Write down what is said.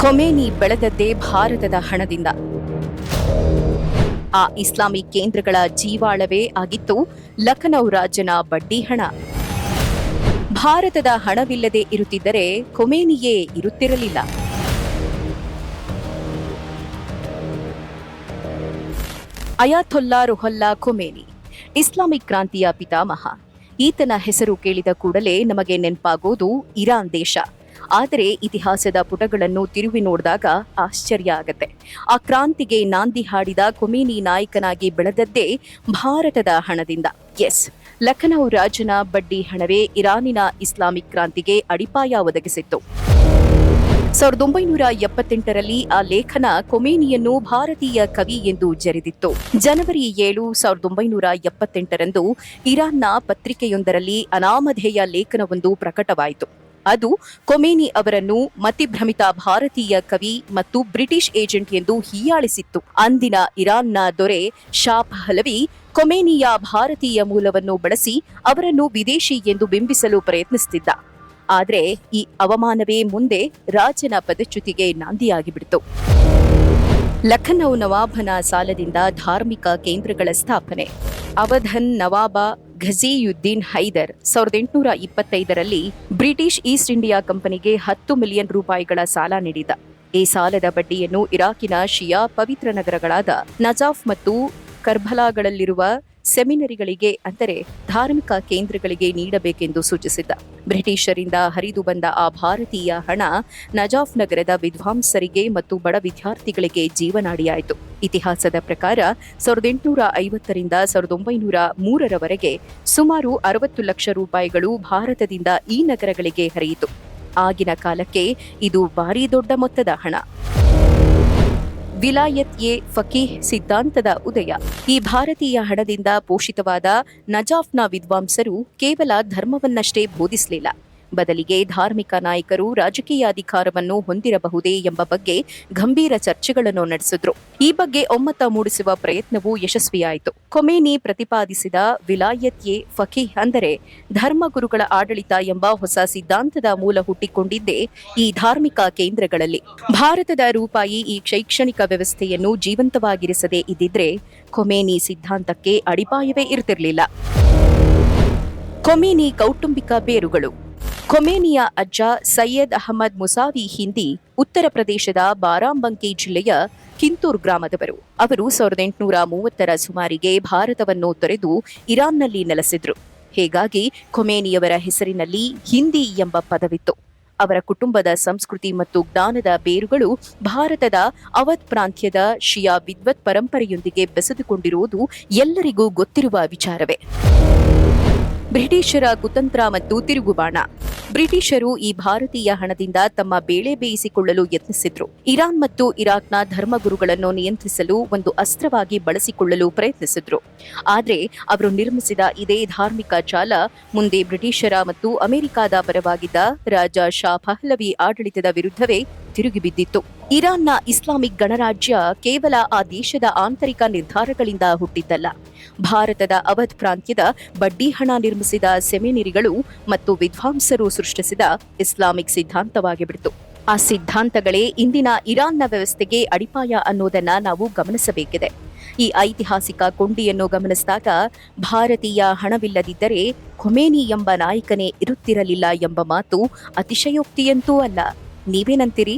ಖೊಮೇನಿ ಬೆಳೆದದ್ದೇ ಭಾರತದ ಹಣದಿಂದ. ಆ ಇಸ್ಲಾಮಿಕ್ ಕೇಂದ್ರಗಳ ಜೀವಾಳವೇ ಆಗಿತ್ತು ಲಖನೌ ರಾಜನ ಬಡ್ಡಿ ಹಣ. ಭಾರತದ ಹಣವಿಲ್ಲದೆ ಇರುತ್ತಿದ್ದರೆ ಖೊಮೇನಿಯೇ ಇರುತ್ತಿರಲಿಲ್ಲ. ಅಯಾತೊಲ್ಲಾ ರುಹಲ್ಲಾ ಖೊಮೇನಿ, ಇಸ್ಲಾಮಿಕ್ ಕ್ರಾಂತಿಯ ಪಿತಾಮಹ. ಈತನ ಹೆಸರು ಕೇಳಿದ ಕೂಡಲೇ ನಮಗೆ ನೆನಪಾಗೋದು ಇರಾನ್ ದೇಶ. ಆದರೆ ಇತಿಹಾಸದ ಪುಟಗಳನ್ನು ತಿರುವಿ ನೋಡಿದಾಗ ಆಶ್ಚರ್ಯ ಆಗತ್ತೆ. ಆ ಕ್ರಾಂತಿಗೆ ನಾಂದಿ ಹಾಡಿದ ಖೊಮೇನಿ ನಾಯಕನಾಗಿ ಬೆಳೆದದ್ದೇ ಭಾರತದ ಹಣದಿಂದ. ಎಸ್, ಲಖನೌ ರಾಜನ ಬಡ್ಡಿ ಹಣವೇ ಇರಾನಿನ ಇಸ್ಲಾಮಿಕ್ ಕ್ರಾಂತಿಗೆ ಅಡಿಪಾಯ ಒದಗಿಸಿತ್ತು. 1978ರಲ್ಲಿ ಆ ಲೇಖನ ಖೊಮೇನಿಯನ್ನು ಭಾರತೀಯ ಕವಿ ಎಂದು ಜರಿದಿತ್ತು. ಜನವರಿ 7, 1978ರಂದು ಇರಾನ್ನ ಪತ್ರಿಕೆಯೊಂದರಲ್ಲಿ ಅನಾಮಧೇಯ ಲೇಖನವೊಂದು ಪ್ರಕಟವಾಯಿತು. ಅದು ಖೊಮೇನಿ ಅವರನ್ನು ಮತಿಭ್ರಮಿತ ಭಾರತೀಯ ಕವಿ ಮತ್ತು ಬ್ರಿಟಿಷ್ ಏಜೆಂಟ್ ಎಂದು ಹೀಯಾಳಿಸಿತ್ತು. ಅಂದಿನ ಇರಾನ್ನ ದೊರೆ ಶಾ ಪಹಲವಿ ಖೊಮೇನಿಯ ಭಾರತೀಯ ಮೂಲವನ್ನು ಬಳಸಿ ಅವರನ್ನು ವಿದೇಶಿ ಎಂದು ಬಿಂಬಿಸಲು ಪ್ರಯತ್ನಿಸುತ್ತಿದ್ದ. ಆದರೆ ಈ ಅವಮಾನವೇ ಮುಂದೆ ರಾಜನ ಪದಚ್ಯುತಿಗೆ ನಾಂದಿಯಾಗಿಬಿಡ್ತು. ಲಖನೌ ನವಾಬನ ಸಾಲದಿಂದ ಧಾರ್ಮಿಕ ಕೇಂದ್ರಗಳ ಸ್ಥಾಪನೆ. ಅವಧನ್ ನವಾಬ ಘಜಿಯುದ್ದೀನ್ ಹೈದರ್ 1825ರಲ್ಲಿ ಬ್ರಿಟಿಷ್ ಈಸ್ಟ್ ಇಂಡಿಯಾ ಕಂಪನಿಗೆ 10 ಮಿಲಿಯನ್ ರೂಪಾಯಿಗಳ ಸಾಲ ನೀಡಿದ. ಈ ಸಾಲದ ಬಡ್ಡಿಯನ್ನು ಇರಾಕಿನ ಶಿಯಾ ಪವಿತ್ರ ನಗರಗಳಾದ ನಜಾಫ್ ಮತ್ತು ಕರ್ಬಲಾಗಳಲ್ಲಿರುವ ಸೆಮಿನರಿಗಳಿಗೆ, ಅಂದರೆ ಧಾರ್ಮಿಕ ಕೇಂದ್ರಗಳಿಗೆ ನೀಡಬೇಕೆಂದು ಸೂಚಿಸಿದ್ದ. ಬ್ರಿಟಿಷರಿಂದ ಹರಿದು ಬಂದ ಆ ಭಾರತೀಯ ಹಣ ನಜಾಫ್ ನಗರದ ವಿದ್ವಾಂಸರಿಗೆ ಮತ್ತು ಬಡ ವಿದ್ಯಾರ್ಥಿಗಳಿಗೆ ಜೀವನಾಡಿಯಾಯಿತು. ಇತಿಹಾಸದ ಪ್ರಕಾರ 1850ರಿಂದ 1903ರವರೆಗೆ ಸುಮಾರು 60 ಲಕ್ಷ ರೂಪಾಯಿಗಳು ಭಾರತದಿಂದ ಈ ನಗರಗಳಿಗೆ ಹರಿಯಿತು. ಆಗಿನ ಕಾಲಕ್ಕೆ ಇದು ಭಾರೀ ದೊಡ್ಡ ಮೊತ್ತದ ಹಣ. ವಿಲಾಯತ್ ಎ ಫಕೀಹ್ ಸಿದ್ಧಾಂತದ ಉದಯ. ಈ ಭಾರತೀಯ ಹಣದಿಂದ ಪೋಷಿತವಾದ ನಜಾಫ್ನ ವಿದ್ವಾಂಸರು ಕೇವಲ ಧರ್ಮವನ್ನಷ್ಟೇ ಬೋಧಿಸಲಿಲ್ಲ, ಬದಲಿಗೆ ಧಾರ್ಮಿಕ ನಾಯಕರು ರಾಜಕೀಯ ಅಧಿಕಾರವನ್ನು ಹೊಂದಿರಬಹುದೇ ಎಂಬ ಬಗ್ಗೆ ಗಂಭೀರ ಚರ್ಚೆಗಳನ್ನು ನಡೆಸಿದ್ರು. ಈ ಬಗ್ಗೆ ಒಮ್ಮತ ಮೂಡಿಸುವ ಪ್ರಯತ್ನವೂ ಯಶಸ್ವಿಯಾಯಿತು. ಖೊಮೇನಿ ಪ್ರತಿಪಾದಿಸಿದ ವಿಲಾಯತ್ ಎ ಫಕೀಹ್, ಅಂದರೆ ಧರ್ಮಗುರುಗಳ ಆಡಳಿತ ಎಂಬ ಹೊಸ ಸಿದ್ಧಾಂತದ ಮೂಲ ಹುಟ್ಟಿಕೊಂಡಿದ್ದೇ ಈ ಧಾರ್ಮಿಕ ಕೇಂದ್ರಗಳಲ್ಲಿ. ಭಾರತದ ರೂಪಾಯಿ ಈ ಶೈಕ್ಷಣಿಕ ವ್ಯವಸ್ಥೆಯನ್ನು ಜೀವಂತವಾಗಿರಿಸದೇ ಇದ್ದಿದ್ರೆ ಖೊಮೇನಿ ಸಿದ್ಧಾಂತಕ್ಕೆ ಅಡಿಪಾಯವೇ ಇರುತ್ತಿರಲಿಲ್ಲ. ಖೊಮೇನಿ ಕೌಟುಂಬಿಕ ಬೇರುಗಳು. ಖೊಮೇನಿಯ ಅಜ್ಜ ಸೈಯದ್ ಅಹಮದ್ ಮುಸಾವಿ ಹಿಂದಿ ಉತ್ತರ ಪ್ರದೇಶದ ಬಾರಾಂಬಂಕಿ ಜಿಲ್ಲೆಯ ಕಿಂತೂರ್ ಗ್ರಾಮದವರು. ಅವರು 1830ರ ಸುಮಾರಿಗೆ ಭಾರತವನ್ನು ತೊರೆದು ಇರಾನ್ನಲ್ಲಿ ನೆಲೆಸಿದ್ರು. ಹೀಗಾಗಿ ಖೊಮೇನಿಯವರ ಹೆಸರಿನಲ್ಲಿ ಹಿಂದಿ ಎಂಬ ಪದವಿತ್ತು. ಅವರ ಕುಟುಂಬದ ಸಂಸ್ಕೃತಿ ಮತ್ತು ಜ್ಞಾನದ ಬೇರುಗಳು ಭಾರತದ ಅವಧ್ ಪ್ರಾಂತ್ಯದ ಶಿಯಾ ವಿದ್ವತ್ ಪರಂಪರೆಯೊಂದಿಗೆ ಬೆಸೆದುಕೊಂಡಿರುವುದು ಎಲ್ಲರಿಗೂ ಗೊತ್ತಿರುವ ವಿಚಾರವೇ. ಬ್ರಿಟಿಷರ ಕುತಂತ್ರ ಮತ್ತು ತಿರುಗುಬಾಣ. ಬ್ರಿಟಿಷರು ಈ ಭಾರತೀಯ ಹಣದಿಂದ ತಮ್ಮ ಬೇಳೆ ಬೇಯಿಸಿಕೊಳ್ಳಲು ಯತ್ನಿಸಿದ್ರು. ಇರಾನ್ ಮತ್ತು ಇರಾಕ್ನ ಧರ್ಮಗುರುಗಳನ್ನು ನಿಯಂತ್ರಿಸಲು ಒಂದು ಅಸ್ತ್ರವಾಗಿ ಬಳಸಿಕೊಳ್ಳಲು ಪ್ರಯತ್ನಿಸಿದ್ರು. ಆದರೆ ಅವರು ನಿರ್ಮಿಸಿದ ಇದೇ ಧಾರ್ಮಿಕ ಜಾಲ ಮುಂದೆ ಬ್ರಿಟಿಷರ ಮತ್ತು ಅಮೆರಿಕದ ಪರವಾಗಿದ್ದ ರಾಜ ಶಾ ಪಹಲವಿ ಆಡಳಿತದ ವಿರುದ್ಧವೇ ತಿರುಗಿಬಿದ್ದಿತ್ತು. ಇರಾನ್ನ ಇಸ್ಲಾಮಿಕ್ ಗಣರಾಜ್ಯ ಕೇವಲ ಆ ದೇಶದ ಆಂತರಿಕ ನಿರ್ಧಾರಗಳಿಂದ ಹುಟ್ಟಿದ್ದಲ್ಲ, ಭಾರತದ ಅವಧ್ ಪ್ರಾಂತ್ಯದ ಬಡ್ಡಿ ಹಣ ನಿರ್ಮಿಸಿದ ಸೆಮಿನರಿಗಳು ಮತ್ತು ವಿದ್ವಾಂಸರು ಸೃಷ್ಟಿಸಿದ ಇಸ್ಲಾಮಿಕ್ ಸಿದ್ಧಾಂತವಾಗಿಬಿಡ್ತು. ಆ ಸಿದ್ಧಾಂತಗಳೇ ಇಂದಿನ ಇರಾನ್ನ ವ್ಯವಸ್ಥೆಗೆ ಅಡಿಪಾಯ ಅನ್ನೋದನ್ನ ನಾವು ಗಮನಿಸಬೇಕಿದೆ. ಈ ಐತಿಹಾಸಿಕ ಕೊಂಡಿಯನ್ನು ಗಮನಿಸಿದಾಗ ಭಾರತೀಯ ಹಣವಿಲ್ಲದಿದ್ದರೆ ಖೊಮೇನಿ ಎಂಬ ನಾಯಕನೇ ಇರುತ್ತಿರಲಿಲ್ಲ ಎಂಬ ಮಾತು ಅತಿಶಯೋಕ್ತಿಯಂತೂ ಅಲ್ಲ. ನೀವೇನಂತೀರಿ?